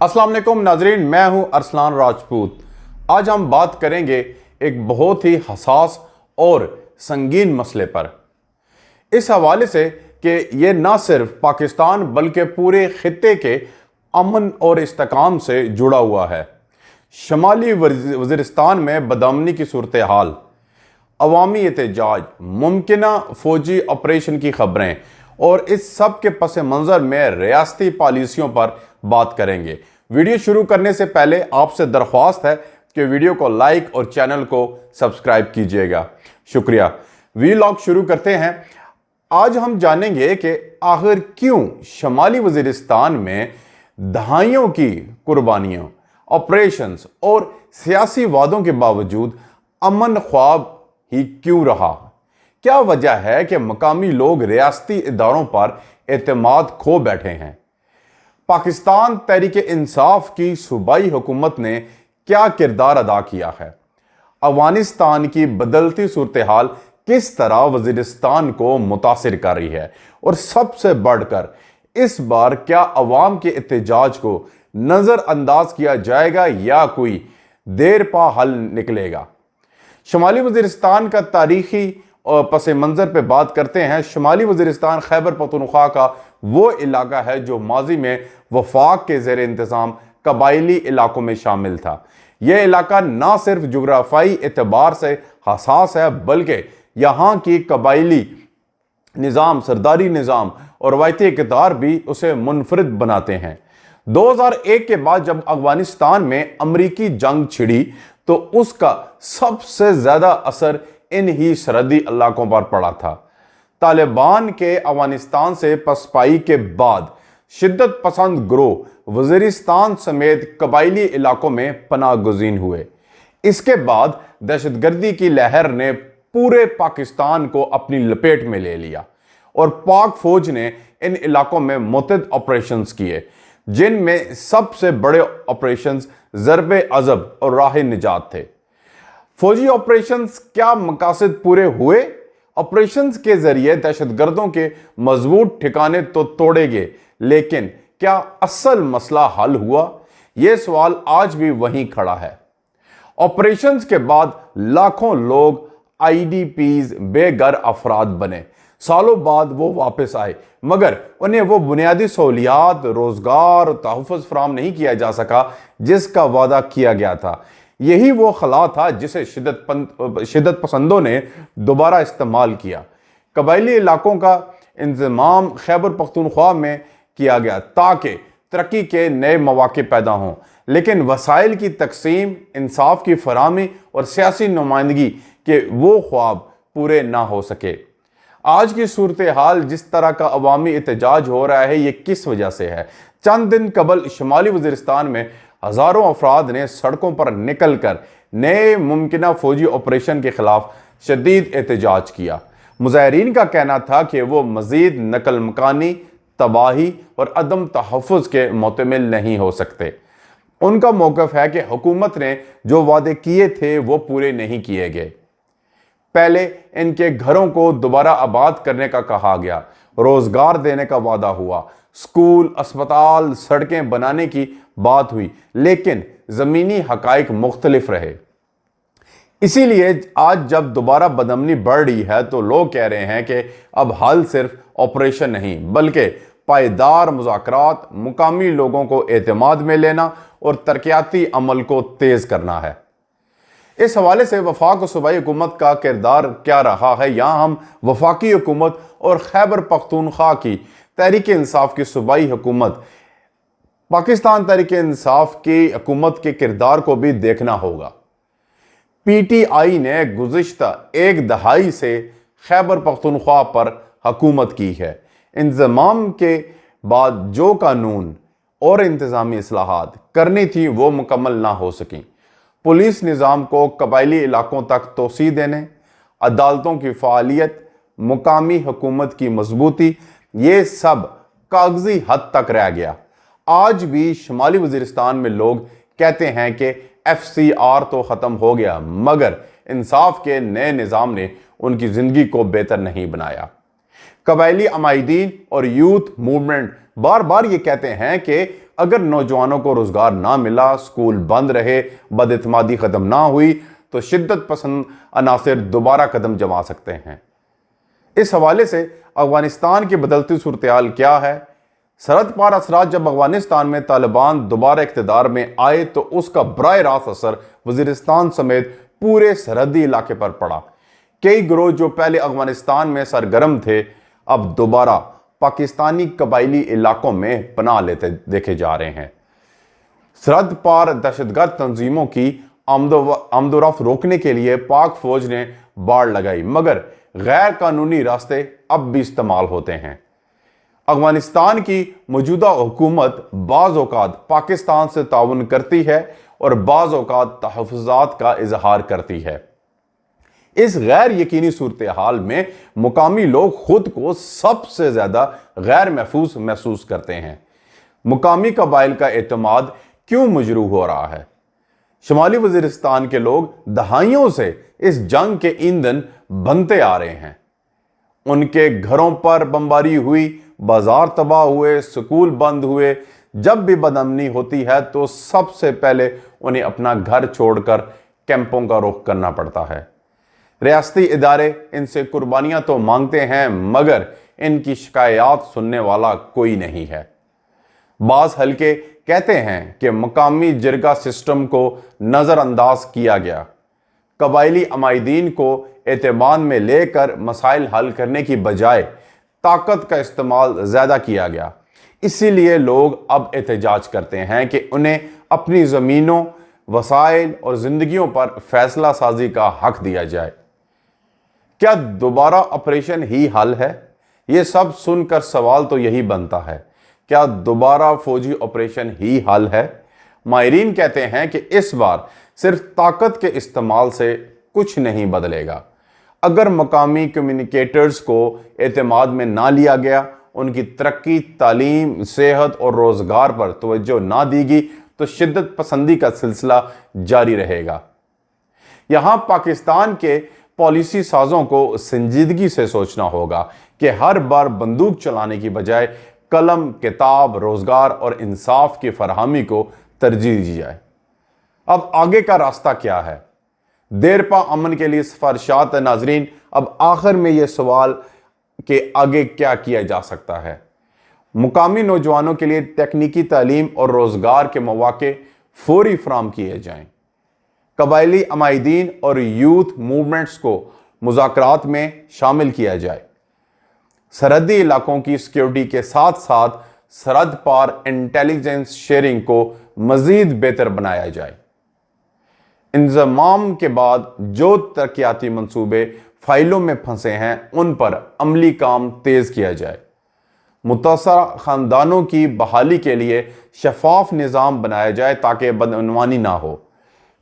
अस्सलाम वालेकुम नाजरीन, मैं हूं अरसलान राजपूत। आज हम बात करेंगे एक बहुत ही हसास और संगीन मसले पर, इस हवाले से कि ये ना सिर्फ पाकिस्तान बल्कि पूरे खित्ते के अमन और इस्तेकाम से जुड़ा हुआ है। शमाली वज़ीरिस्तान में बदअमनी की सूरत हाल, अवामी एहतजाज, मुमकिना फौजी ऑपरेशन की खबरें और इस सब के पस मंज़र में रियासती पॉलिसियों पर बात करेंगे। वीडियो शुरू करने से पहले आपसे दरख्वास्त है कि वीडियो को लाइक और चैनल को सब्सक्राइब कीजिएगा। शुक्रिया। वीलॉग शुरू करते हैं। आज हम जानेंगे कि आखिर क्यों शमाली वज़ीरिस्तान में दहाइयों की कुर्बानियों, ऑपरेशंस और सियासी वादों के बावजूद अमन ख्वाब ही क्यों रहा। क्या वजह है कि मकामी लोग रियासती इदारों पर एतमाद खो बैठे हैं। पाकिस्तान तहरीक इंसाफ की सूबाई हुकूमत ने क्या किरदार अदा किया है। अफगानिस्तान की बदलती सूरत हाल किस तरह वज़ीरिस्तान को मुतासिर कर रही है, और सबसे बढ़कर इस बार क्या अवाम के एहतजाज को नज़रअंदाज किया जाएगा या कोई देर पा हल निकलेगा। शमाली वज़ीरिस्तान का तारीखी और पस मंज़र पे बात करते हैं। शमाली वज़ीरिस्तान खैबर पख्तूनख्वा का वो इलाका है जो माजी में वफाक के ज़ेर इंतज़ाम कबायली इलाकों में शामिल था। यह इलाका ना सिर्फ जुग्राफाई एतबार से हसास है बल्कि यहाँ की कबायली निज़ाम, सरदारी निज़ाम और रवायती इक़्तिदार भी उसे मुनफरिद बनाते हैं। 2001 के बाद जब अफगानिस्तान में अमरीकी जंग छिड़ी तो उसका सबसे ज़्यादा असर इन ही सरहदी इलाकों पर पड़ा था। तालिबान के अफगानिस्तान से पसपाई के बाद शिद्दत पसंद ग्रोह वज़ीरिस्तान समेत कबायली इलाकों में पनाह गुज़ीन हुए। इसके बाद दहशतगर्दी की लहर ने पूरे पाकिस्तान को अपनी लपेट में ले लिया और पाक फौज ने इन इलाकों में मुतअद्दिद ऑपरेशंस किए, जिनमें सबसे बड़े ऑपरेशंस ज़रबे अज़ब और राह निजात थे। फौजी ऑपरेशंस क्या मकासद पूरे हुए? ऑपरेशंस के जरिए दहशतगर्दों के मजबूत ठिकाने तो तोड़े गए, लेकिन क्या असल मसला हल हुआ? यह सवाल आज भी वहीं खड़ा है। ऑपरेशंस के बाद लाखों लोग आईडीपीज बेघर अफराद बने। सालों बाद वो वापस आए, मगर उन्हें वो बुनियादी सहूलियात, रोजगार और तहफ़्फ़ुज़ फराहम नहीं किया जा सका जिसका वादा किया गया था। यही वो खला था जिसे शिद्दत पसंदों ने दोबारा इस्तेमाल किया। कबायली इलाकों का इंतज़ाम खैबर पख्तूनख्वा में किया गया ताकि तरक्की के नए मौक़े पैदा हों, लेकिन वसाइल की तकसीम, इंसाफ की फराहमी और सियासी नुमाइंदगी के वो ख्वाब पूरे ना हो सके। आज की सूरत हाल जिस तरह का अवामी एहतजाज हो रहा है, ये किस वजह से है? चंद दिन कबल शमाली वज़ीरिस्तान में हज़ारों अफराद ने सड़कों पर निकल कर नए मुमकिना फौजी ऑपरेशन के खिलाफ शदीद एहतजाज किया। मुज़ाहिरीन का कहना था कि वो मज़ीद नकल मकानी, तबाही और अदम तहफ़्फ़ुज़ के मुतमिल नहीं हो सकते। उनका मौक़िफ़ है कि हुकूमत ने जो वादे किए थे वो पूरे नहीं किए गए। पहले इनके घरों को दोबारा आबाद करने का कहा गया, रोज़गार देने का वादा हुआ, स्कूल, अस्पताल, सड़कें बनाने की बात हुई, लेकिन ज़मीनी हक़ाइक़ मुख्तलिफ रहे। इसीलिए आज जब दोबारा बदअमनी बढ़ रही है तो लोग कह रहे हैं कि अब हल सिर्फ ऑपरेशन नहीं बल्कि पायदार मुज़ाकरात, मुकामी लोगों को एतमाद में लेना और तरक्याती अमल को तेज़ करना है। इस हवाले से वफाक और सूबाई हुकूमत का किरदार क्या रहा है, यहाँ हम वफाकी हुकूमत और खैबर पख्तूनख्वा की तहरीक इंसाफ की सूबाई हुकूमत, पाकिस्तान तहरीक इंसाफ की हुकूमत के किरदार को भी देखना होगा। पीटीआई ने गुज़िश्ता एक दहाई से खैबर पख्तूनख्वा पर हुकूमत की है। इंतज़ाम के बाद जो कानून और इंतज़ामी इस्लाहात करनी थी वो मुकम्मल ना हो सकी। पुलिस निज़ाम को कबायली इलाकों तक तोसी देने, अदालतों की फ़ालियत, मुकामी हुकूमत की मजबूती, ये सब कागजी हद तक रह गया। आज भी शमाली वज़ीरिस्तान में लोग कहते हैं कि FCR तो ख़त्म हो गया, मगर इंसाफ के नए निज़ाम ने उनकी ज़िंदगी को बेहतर नहीं बनाया। कबायली अमायदीन और यूथ मूवमेंट बार बार ये कहते हैं कि اگر نوجوانوں کو روزگار نہ ملا، سکول بند رہے، بداعتمادی ختم نہ ہوئی تو شدت پسند عناصر دوبارہ قدم جما سکتے ہیں۔ اس حوالے سے افغانستان کی بدلتی صورتحال کیا ہے؟ سرحد پار اثرات: جب افغانستان میں طالبان دوبارہ اقتدار میں آئے تو اس کا براہ راست اثر وزیرستان سمیت پورے سرحدی علاقے پر پڑا۔ کئی گروہ جو پہلے افغانستان میں سرگرم تھے اب دوبارہ پاکستانی قبائلی علاقوں میں پناہ لیتے دیکھے جا رہے ہیں۔ سرحد پار دہشت گرد تنظیموں کی آمد و رفت روکنے کے لیے پاک فوج نے باڑ لگائی، مگر غیر قانونی راستے اب بھی استعمال ہوتے ہیں۔ افغانستان کی موجودہ حکومت بعض اوقات پاکستان سے تعاون کرتی ہے اور بعض اوقات تحفظات کا اظہار کرتی ہے۔ اس غیر یقینی صورتحال میں مقامی لوگ خود کو سب سے زیادہ غیر محفوظ محسوس کرتے ہیں۔ مقامی قبائل کا اعتماد کیوں مجروح ہو رہا ہے؟ شمالی وزیرستان کے لوگ دہائیوں سے اس جنگ کے ایندھن بنتے آ رہے ہیں۔ ان کے گھروں پر بمباری ہوئی، بازار تباہ ہوئے، سکول بند ہوئے۔ جب بھی بدامنی ہوتی ہے تو سب سے پہلے انہیں اپنا گھر چھوڑ کر کیمپوں کا رخ کرنا پڑتا ہے۔ ریاستی ادارے ان سے قربانیاں تو مانگتے ہیں مگر ان کی شکایات سننے والا کوئی نہیں ہے۔ بعض حلقے کہتے ہیں کہ مقامی جرگہ سسٹم کو نظر انداز کیا گیا، قبائلی عمائدین کو اعتماد میں لے کر مسائل حل کرنے کی بجائے طاقت کا استعمال زیادہ کیا گیا۔ اسی لیے لوگ اب احتجاج کرتے ہیں کہ انہیں اپنی زمینوں، وسائل اور زندگیوں پر فیصلہ سازی کا حق دیا جائے۔ کیا دوبارہ آپریشن ہی حل ہے؟ یہ سب سن کر سوال تو یہی بنتا ہے، کیا دوبارہ فوجی آپریشن ہی حل ہے؟ ماہرین کہتے ہیں کہ اس بار صرف طاقت کے استعمال سے کچھ نہیں بدلے گا۔ اگر مقامی کمیونیکیٹرز کو اعتماد میں نہ لیا گیا، ان کی ترقی، تعلیم، صحت اور روزگار پر توجہ نہ دی گئی تو شدت پسندی کا سلسلہ جاری رہے گا۔ یہاں پاکستان کے پالیسی سازوں کو سنجیدگی سے سوچنا ہوگا کہ ہر بار بندوق چلانے کی بجائے قلم، کتاب، روزگار اور انصاف کی فراہمی کو ترجیح دی جائے۔ اب آگے کا راستہ کیا ہے؟ دیرپا امن کے لیے سفارشات۔ ناظرین، اب آخر میں یہ سوال کہ آگے کیا کیا جا سکتا ہے؟ مقامی نوجوانوں کے لیے تکنیکی تعلیم اور روزگار کے مواقع فوری فراہم کیے جائیں۔ قبائلی عمائدین اور یوتھ موومنٹس کو مذاکرات میں شامل کیا جائے۔ سرحدی علاقوں کی سیکیورٹی کے ساتھ ساتھ سرحد پار انٹیلیجنس شیئرنگ کو مزید بہتر بنایا جائے۔ انضمام کے بعد جو ترقیاتی منصوبے فائلوں میں پھنسے ہیں ان پر عملی کام تیز کیا جائے۔ متاثرہ خاندانوں کی بحالی کے لیے شفاف نظام بنایا جائے تاکہ بدعنوانی نہ ہو۔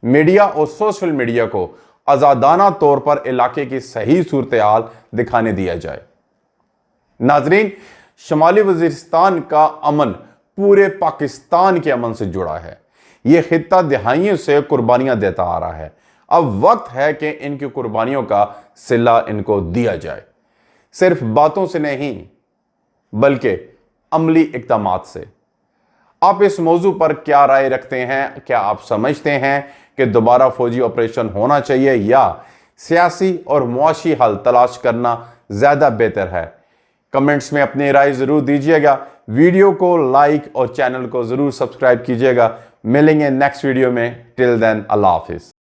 میڈیا اور سوشل میڈیا کو آزادانہ طور پر علاقے کی صحیح صورتحال دکھانے دیا جائے۔ ناظرین، شمالی وزیرستان کا امن پورے پاکستان کے امن سے جڑا ہے۔ یہ خطہ دہائیوں سے قربانیاں دیتا آ رہا ہے۔ اب وقت ہے کہ ان کی قربانیوں کا صلہ ان کو دیا جائے، صرف باتوں سے نہیں بلکہ عملی اقدامات سے۔ آپ اس موضوع پر کیا رائے رکھتے ہیں؟ کیا آپ سمجھتے ہیں کہ دوبارہ فوجی آپریشن ہونا چاہیے یا سیاسی اور معاشی حل تلاش کرنا زیادہ بہتر ہے؟ کمنٹس میں اپنی رائے ضرور دیجیے گا۔ ویڈیو کو لائک اور چینل کو ضرور سبسکرائب کیجیے گا۔ ملیں گے نیکسٹ ویڈیو میں۔ ٹل دین، اللہ حافظ۔